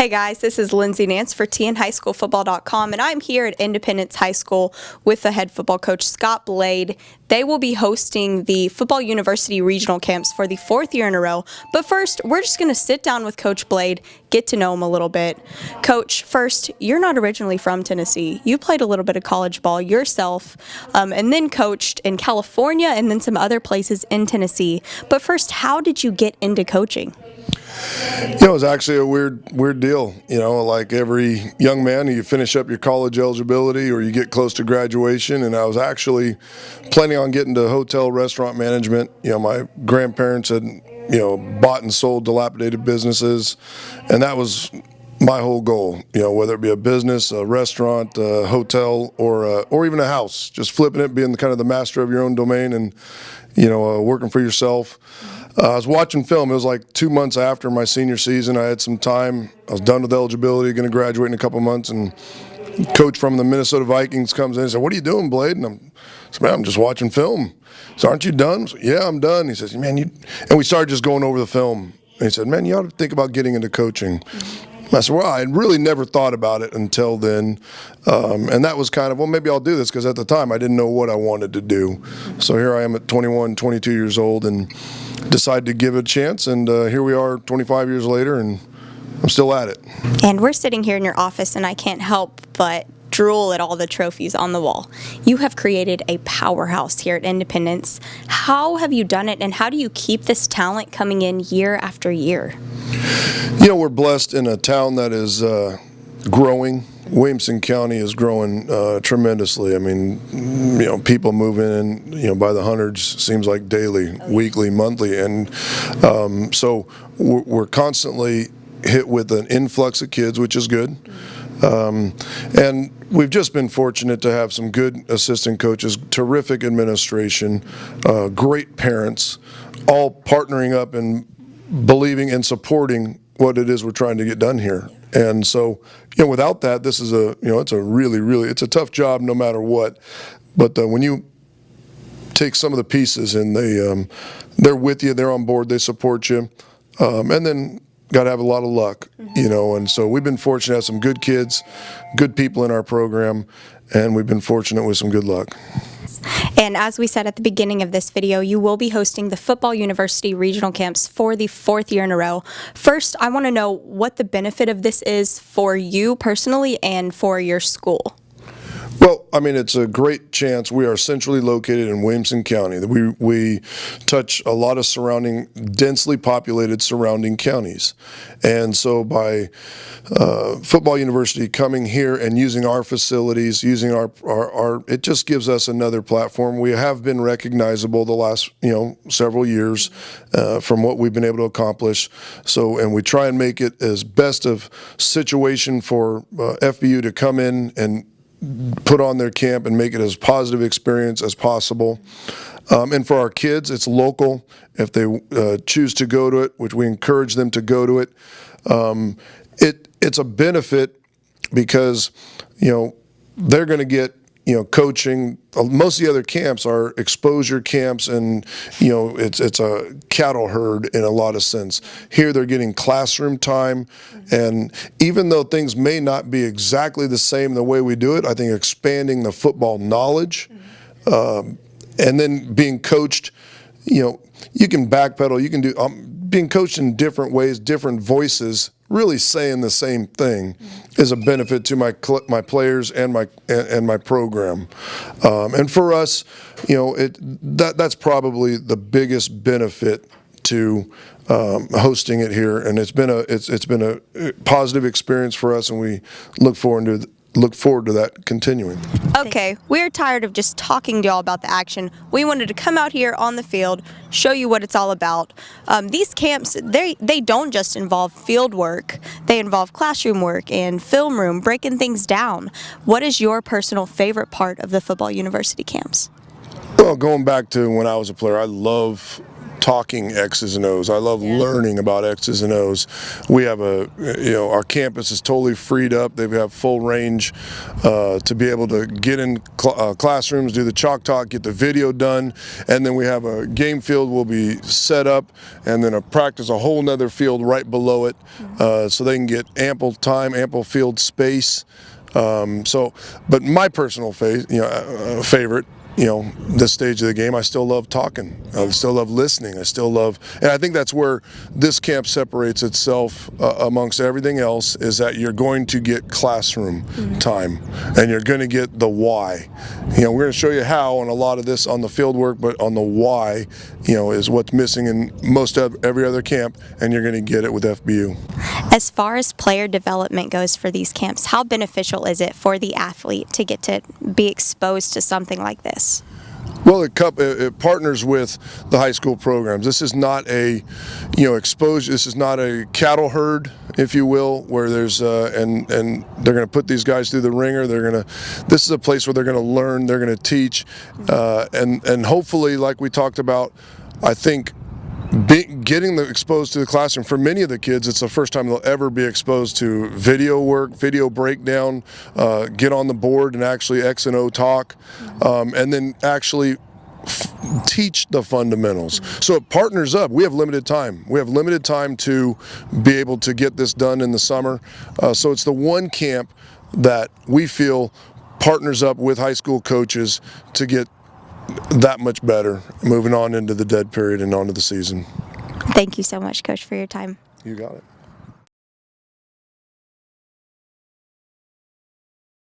Hey guys, this is Lindsay Nance for tnhighschoolfootball.com, and I'm here at Independence High School with the head football coach, Scott Blade. They will be hosting the Football University Regional Camps for the 4th year in a row. But first, we're just going to sit down with Coach Blade, get to know him a little bit. Coach, first, you're not originally from Tennessee. You played a little bit of college ball yourself, and then coached in California and then some other places in Tennessee. But first, how did you get into coaching? It was actually a weird deal. Like every young man, you finish up your college eligibility or you get close to graduation, and I was actually planning on getting to hotel restaurant management. My grandparents had, bought and sold dilapidated businesses, and that was my whole goal, whether it be a business, a restaurant, a hotel, or even a house, just flipping it, being kind of the master of your own domain and, working for yourself. I was watching film. It was like 2 months after my senior season. I had some time. I was done with eligibility, going to graduate in a couple months, and coach from the Minnesota Vikings comes in and said, "What are you doing, Blade?" And I said, "Man, I'm just watching film." So, "Aren't you done?" I said, "Yeah, I'm done." He says, "Man, and we started just going over the film. And he said, "Man, you ought to think about getting into coaching." I said, "Well, I had really never thought about it until then." And that was kind of, well, maybe I'll do this, because at the time I didn't know what I wanted to do. So here I am at 21, 22 years old, and decided to give it a chance. And here we are 25 years later, and I'm still at it. And we're sitting here in your office, and I can't help but drool at all the trophies on the wall. You have created a powerhouse here at Independence. How have you done it, and how do you keep this talent coming in year after year? We're blessed in a town that is growing. Williamson County is growing tremendously. I mean, people moving in, by the hundreds, seems like daily, weekly, monthly. And so we're constantly hit with an influx of kids, which is good. And we've just been fortunate to have some good assistant coaches, terrific administration, great parents, all partnering up and believing and supporting what it is we're trying to get done here. And so, without that, this is it's a really, it's a tough job no matter what. But when you take some of the pieces and they're with you, they're on board, they support you, and then got to have a lot of luck, And so we've been fortunate to have some good kids, good people in our program, and we've been fortunate with some good luck. And as we said at the beginning of this video, you will be hosting the Football University Regional Camps for the 4th year in a row. First, I want to know what the benefit of this is for you personally and for your school. Well, I mean, it's a great chance. We are centrally located in Williamson County. We touch a lot of densely populated surrounding counties. And so by Football University coming here and using our facilities, using our it just gives us another platform. We have been recognizable the last, several years from what we've been able to accomplish. So, and we try and make it as best of situation for FBU to come in and put on their camp and make it as positive experience as possible. And for our kids, it's local. If they choose to go to it, which we encourage them to go to it, it's a benefit because, they're going to get, coaching. Most of the other camps are exposure camps, and it's a cattle herd in a lot of sense. Here they're getting classroom time, and even though things may not be exactly the same the way we do it, I think expanding the football knowledge, and then being coached, you can backpedal, you can do being coached in different ways, different voices, really saying the same thing is a benefit to my players and my program. And for us, that's probably the biggest benefit to hosting it here, and it's been a positive experience for us, and we look forward to that continuing. Okay, we're tired of just talking to y'all about the action. We wanted to come out here on the field, show you what it's all about. These camps, they don't just involve field work. They involve classroom work and film room, breaking things down. What is your personal favorite part of the Football University camps? Well, going back to when I was a player, I love talking X's and O's. I love learning about X's and O's. We have our campus is totally freed up. They have full range to be able to get in classrooms, do the chalk talk, get the video done, and then we have a game field will be set up, and then a whole nother field right below it, so they can get ample time, ample field space. But my personal favorite, this stage of the game, I still love talking. I still love listening. And I think that's where this camp separates itself amongst everything else, is that you're going to get classroom time, and you're going to get the why. We're going to show you how on a lot of this on the field work, but on the why, is what's missing in most of every other camp, and you're going to get it with FBU. As far as player development goes for these camps, how beneficial is it for the athlete to get to be exposed to something like this? Well, it partners with the high school programs. This is not a, exposure. This is not a cattle herd, if you will, where there's and they're going to put these guys through the ringer. This is a place where they're going to learn. They're going to teach, and hopefully, like we talked about, I think getting exposed to the classroom, for many of the kids, it's the first time they'll ever be exposed to video work, video breakdown, get on the board and actually X and O talk, and then actually teach the fundamentals. So it partners up. We have limited time. We have limited time to be able to get this done in the summer. So it's the one camp that we feel partners up with high school coaches to get that much better moving on into the dead period and onto the season. Thank you so much, Coach, for your time. You got it.